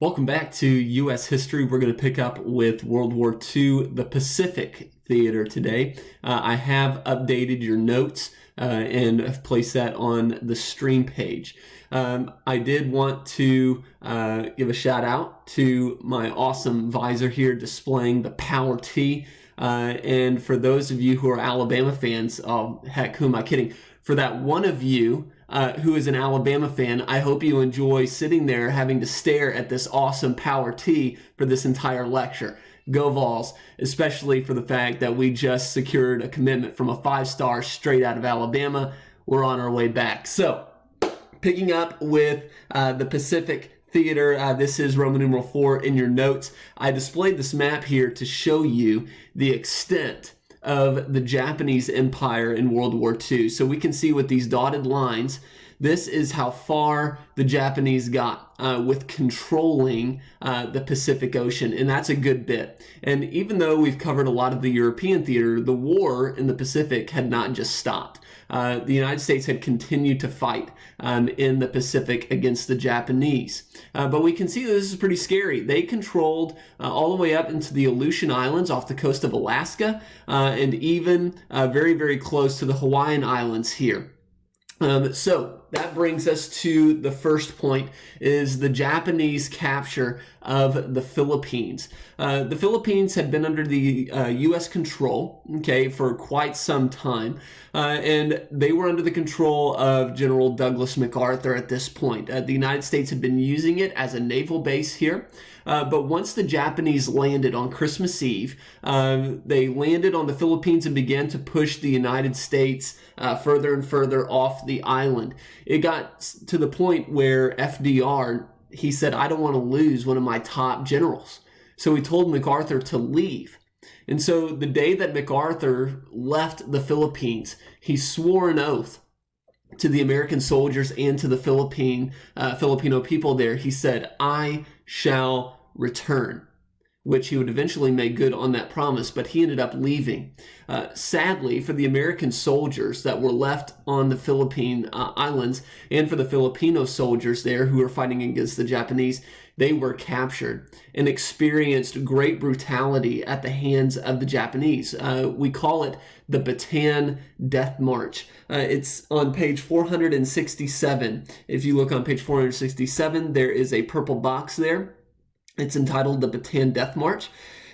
Welcome back to U.S. History. We're going to pick up with World War II, the Pacific Theater today. I have updated your notes and have placed that on the stream page. I did want to give a shout out to my awesome visor here displaying the Power T. And for those of you who are Alabama fans, oh, heck, who am I kidding? For that one of you who is an Alabama fan, I hope you enjoy sitting there having to stare at this awesome Power T for this entire lecture. Go Vols, especially for the fact that we just secured a commitment from a 5-star straight out of Alabama. We're on our way back. So, picking up with the Pacific Theater, this is Roman numeral 4 in your notes. I displayed this map here to show you the extent of the Japanese Empire in World War II. So we can see with these dotted lines, this is how far the Japanese got with controlling the Pacific Ocean, and that's a good bit. And even though we've covered a lot of the European theater, the war in the Pacific had not just stopped. The United States had continued to fight in the Pacific against the Japanese. But we can see this is pretty scary. They controlled all the way up into the Aleutian Islands off the coast of Alaska and even very, very close to the Hawaiian Islands here. So that brings us to the first point, is the Japanese capture of the Philippines. The Philippines had been under the U.S. control, for quite some time, and they were under the control of General Douglas MacArthur at this point. The United States had been using it as a naval base here. But once the Japanese landed on Christmas Eve, they landed on the Philippines and began to push the United States further and further off the island. It got to the point where FDR, he said, I don't want to lose one of my top generals. So he told MacArthur to leave. And so the day that MacArthur left the Philippines, he swore an oath to the American soldiers and to the Filipino people there. He said, I shall return, which he would eventually make good on that promise, but he ended up leaving. Sadly, for the American soldiers that were left on the Philippine islands and for the Filipino soldiers there who were fighting against the Japanese, they were captured and experienced great brutality at the hands of the Japanese. We call it the Bataan Death March. It's on page 467. If you look on page 467, there is a purple box there. It's entitled the Bataan Death March,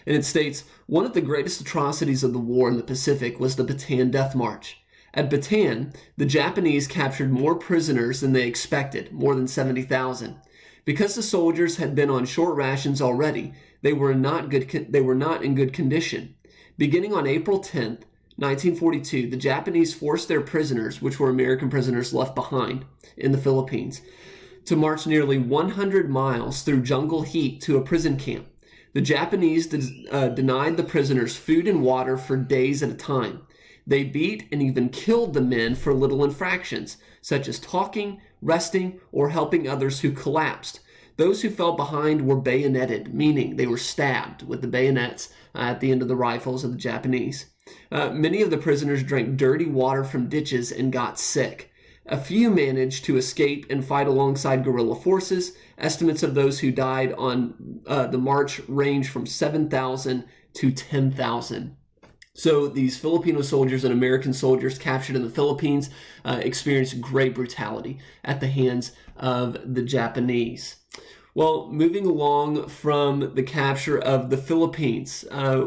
and it states, one of the greatest atrocities of the war in the Pacific was the Bataan Death March. At Bataan, the Japanese captured more prisoners than they expected, more than 70,000. Because the soldiers had been on short rations already, they were not in good condition. Beginning on April 10th, 1942, the Japanese forced their prisoners, which were American prisoners left behind in the Philippines, to march nearly 100 miles through jungle heat to a prison camp. The Japanese denied the prisoners food and water for days at a time. They beat and even killed the men for little infractions, such as talking, resting, or helping others who collapsed. Those who fell behind were bayoneted, meaning they were stabbed with the bayonets at the end of the rifles of the Japanese. Many of the prisoners drank dirty water from ditches and got sick. A few managed to escape and fight alongside guerrilla forces. Estimates of those who died on the march range from 7,000 to 10,000. So these Filipino soldiers and American soldiers captured in the Philippines experienced great brutality at the hands of the Japanese. Well, moving along from the capture of the Philippines,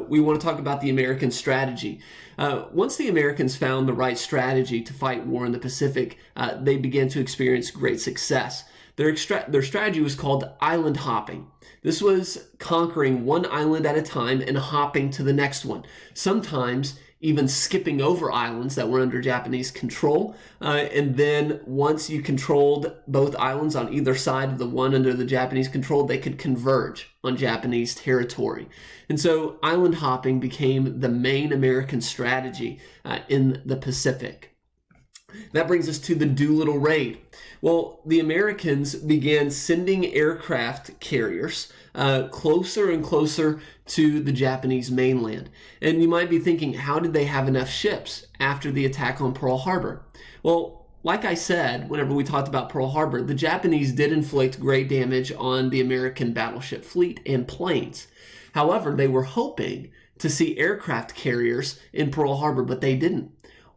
we want to talk about the American strategy. Once the Americans found the right strategy to fight war in the Pacific, they began to experience great success. Their strategy was called island hopping. This was conquering one island at a time and hopping to the next one, sometimes even skipping over islands that were under Japanese control. And then once you controlled both islands on either side of the one under the Japanese control, they could converge on Japanese territory. And so island hopping became the main American strategy in the Pacific. That brings us to the Doolittle Raid. Well, the Americans began sending aircraft carriers closer and closer to the Japanese mainland. And you might be thinking, how did they have enough ships after the attack on Pearl Harbor? Well, like I said, whenever we talked about Pearl Harbor, the Japanese did inflict great damage on the American battleship fleet and planes. However, they were hoping to see aircraft carriers in Pearl Harbor, but they didn't.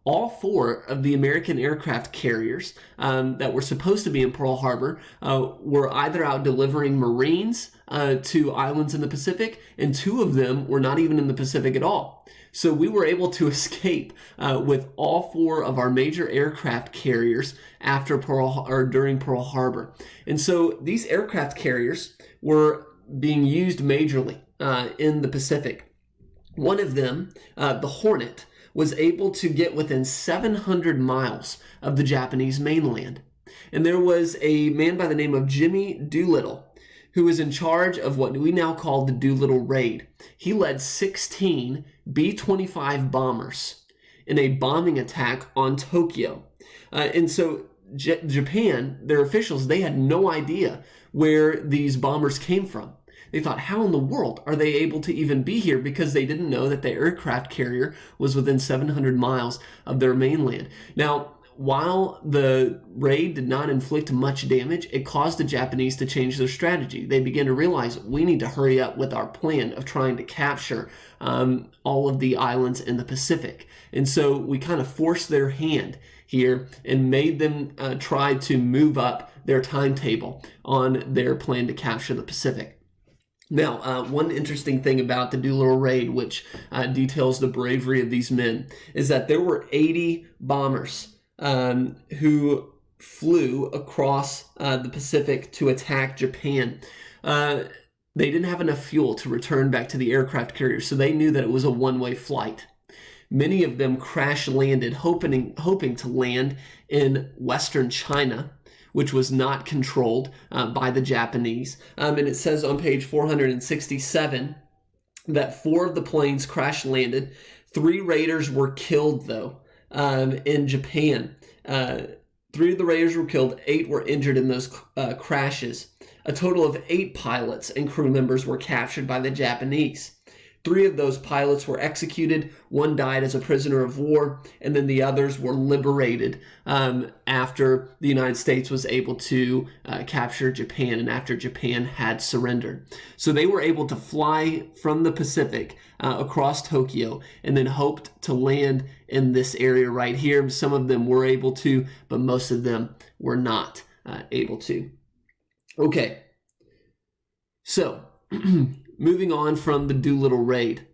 All 4 of the American aircraft carriers that were supposed to be in Pearl Harbor were either out delivering Marines to islands in the Pacific, and 2 of them were not even in the Pacific at all. So we were able to escape with all 4 of our major aircraft carriers during Pearl Harbor. And so these aircraft carriers were being used majorly in the Pacific. One of them, the Hornet, was able to get within 700 miles of the Japanese mainland. And there was a man by the name of Jimmy Doolittle who was in charge of what we now call the Doolittle Raid. He led 16 B-25 bombers in a bombing attack on Tokyo. And so Japan, their officials, they had no idea where these bombers came from. They thought, how in the world are they able to even be here? Because they didn't know that the aircraft carrier was within 700 miles of their mainland. Now, while the raid did not inflict much damage, it caused the Japanese to change their strategy. They began to realize we need to hurry up with our plan of trying to capture all of the islands in the Pacific. And so we kind of forced their hand here and made them try to move up their timetable on their plan to capture the Pacific. Now, one interesting thing about the Doolittle Raid, which details the bravery of these men, is that there were 80 bombers who flew across the Pacific to attack Japan. They didn't have enough fuel to return back to the aircraft carrier, so they knew that it was a one-way flight. Many of them crash landed, hoping to land in Western China, which was not controlled by the Japanese. And it says on page 467 that 4 of the planes crash landed. 3 raiders were killed, though, in Japan. 3 of the raiders were killed, 8 were injured in those crashes. A total of 8 pilots and crew members were captured by the Japanese. 3 of those pilots were executed, 1 died as a prisoner of war, and then the others were liberated after the United States was able to capture Japan and after Japan had surrendered. So they were able to fly from the Pacific across Tokyo and then hoped to land in this area right here. Some of them were able to, but most of them were not able to. Okay, so moving on from the Doolittle Raid,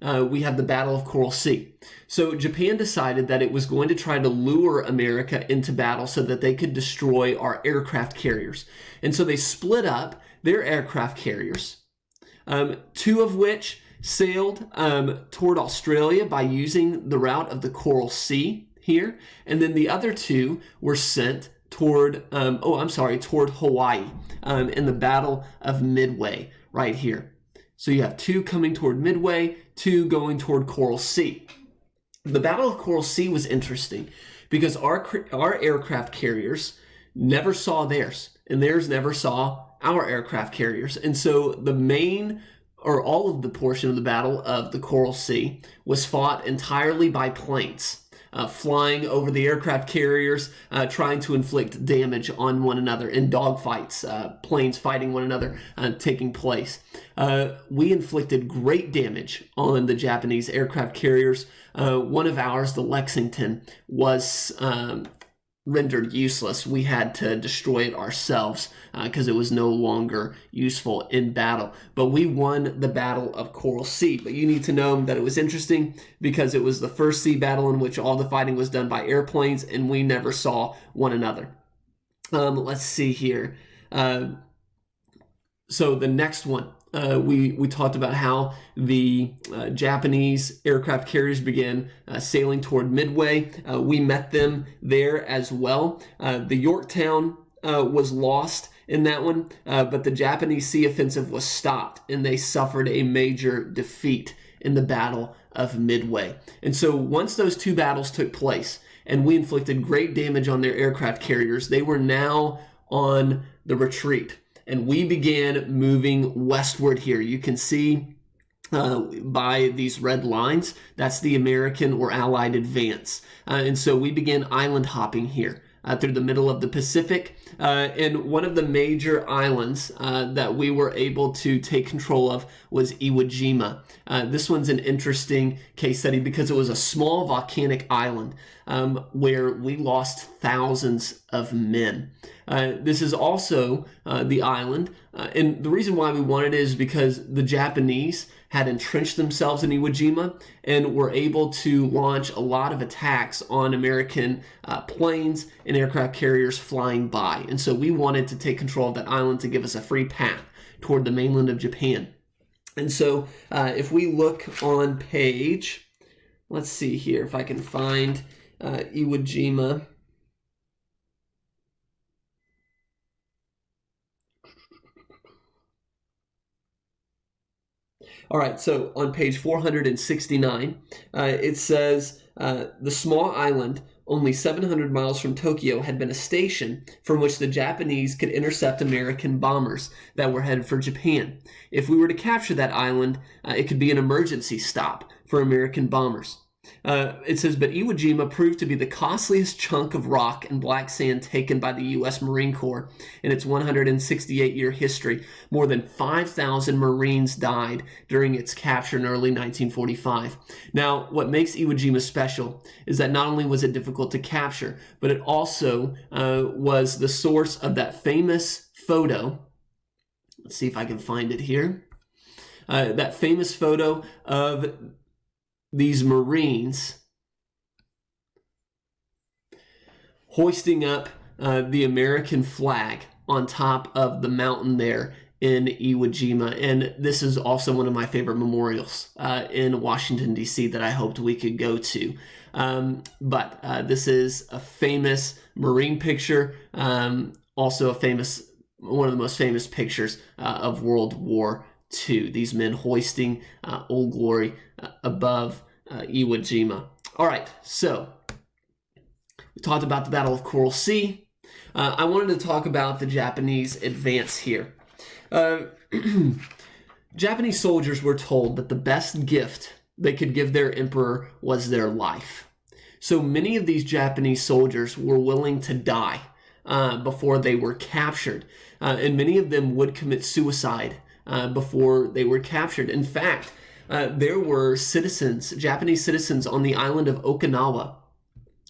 we have the Battle of Coral Sea. So Japan decided that it was going to try to lure America into battle so that they could destroy our aircraft carriers. And so they split up their aircraft carriers, 2 of which sailed toward Australia by using the route of the Coral Sea here. And then the other 2 were sent toward Hawaii in the Battle of Midway right here. So you have 2 coming toward Midway, 2 going toward Coral Sea. The Battle of Coral Sea was interesting because our aircraft carriers never saw theirs, and theirs never saw our aircraft carriers. And so all of the portion of the Battle of the Coral Sea was fought entirely by planes. Flying over the aircraft carriers, trying to inflict damage on one another in dogfights, planes fighting one another taking place. We inflicted great damage on the Japanese aircraft carriers. One of ours, the Lexington, was rendered useless. We had to destroy it ourselves because it was no longer useful in battle. But we won the Battle of Coral Sea. But you need to know that it was interesting because it was the first sea battle in which all the fighting was done by airplanes and we never saw one another. Let's see here. So the next one, we talked about how the Japanese aircraft carriers began sailing toward Midway. We met them there as well. The Yorktown was lost in that one, but the Japanese sea offensive was stopped, and they suffered a major defeat in the Battle of Midway. And so once those 2 battles took place, and we inflicted great damage on their aircraft carriers, they were now on the retreat. And we began moving westward here. You can see by these red lines, that's the American or Allied advance. And so we began island hopping here through the middle of the Pacific. And one of the major islands that we were able to take control of was Iwo Jima. This one's an interesting case study because it was a small volcanic island where we lost thousands of men. This is also the island, and the reason why we wanted it is because the Japanese had entrenched themselves in Iwo Jima and were able to launch a lot of attacks on American planes and aircraft carriers flying by. And so we wanted to take control of that island to give us a free path toward the mainland of Japan. And so if we look on page, let's see here if I can find Iwo Jima. All right, so on page 469, it says the small island, only 700 miles from Tokyo, had been a station from which the Japanese could intercept American bombers that were headed for Japan. If we were to capture that island, it could be an emergency stop for American bombers. It says, but Iwo Jima proved to be the costliest chunk of rock and black sand taken by the U.S. Marine Corps in its 168-year history. More than 5,000 Marines died during its capture in early 1945. Now, what makes Iwo Jima special is that not only was it difficult to capture, but it also was the source of that famous photo. Let's see if I can find it here. That famous photo of these Marines hoisting up the American flag on top of the mountain there in Iwo Jima. And this is also one of my favorite memorials in Washington, D.C. that I hoped we could go to. But this is a famous Marine picture, also one of the most famous pictures of World War II. These men hoisting Old Glory above Iwo Jima. All right, so we talked about the Battle of Coral Sea. I wanted to talk about the Japanese advance here. Japanese soldiers were told that the best gift they could give their emperor was their life. So many of these Japanese soldiers were willing to die before they were captured, and many of them would commit suicide before they were captured. In fact, there were Japanese citizens on the island of Okinawa.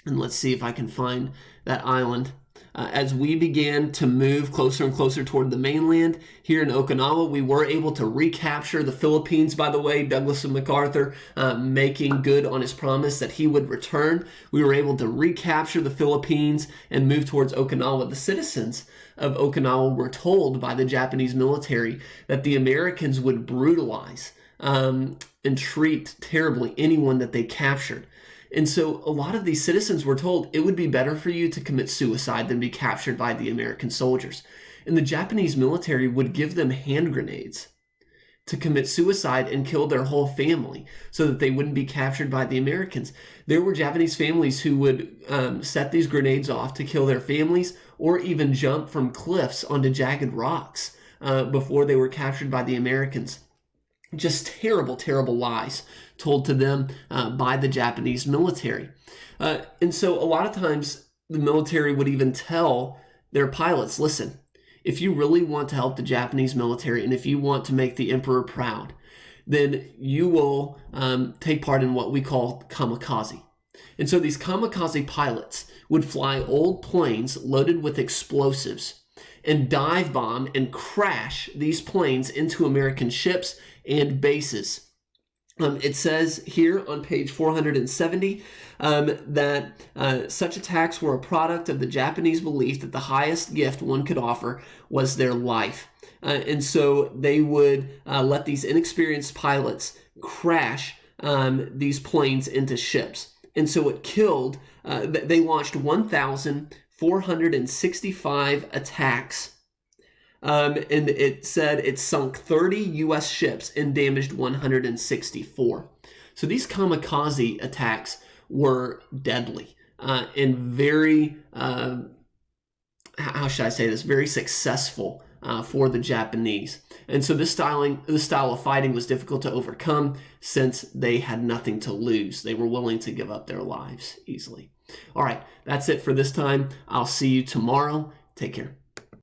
And let's see if I can find that island. As we began to move closer and closer toward the mainland here in Okinawa, we were able to recapture the Philippines, by the way, Douglas MacArthur making good on his promise that he would return. We were able to recapture the Philippines and move towards Okinawa. The citizens of Okinawa were told by the Japanese military that the Americans would brutalize and treat terribly anyone that they captured. And so a lot of these citizens were told it would be better for you to commit suicide than be captured by the American soldiers. And the Japanese military would give them hand grenades to commit suicide and kill their whole family so that they wouldn't be captured by the Americans. There were Japanese families who would set these grenades off to kill their families or even jump from cliffs onto jagged rocks before they were captured by the Americans. Just terrible, terrible lies told to them by the Japanese military. And so a lot of times the military would even tell their pilots, listen, if you really want to help the Japanese military and if you want to make the emperor proud, then you will take part in what we call kamikaze. And so these kamikaze pilots would fly old planes loaded with explosives and dive bomb and crash these planes into American ships and bases. It says here on page 470 that such attacks were a product of the Japanese belief that the highest gift one could offer was their life. And so they would let these inexperienced pilots crash these planes into ships. And so it killed, they launched 1,465 attacks. And it said it sunk 30 U.S. ships and damaged 164. So these kamikaze attacks were deadly and very, how should I say this, very successful for the Japanese. And so this style of fighting was difficult to overcome since they had nothing to lose. They were willing to give up their lives easily. All right, that's it for this time. I'll see you tomorrow. Take care.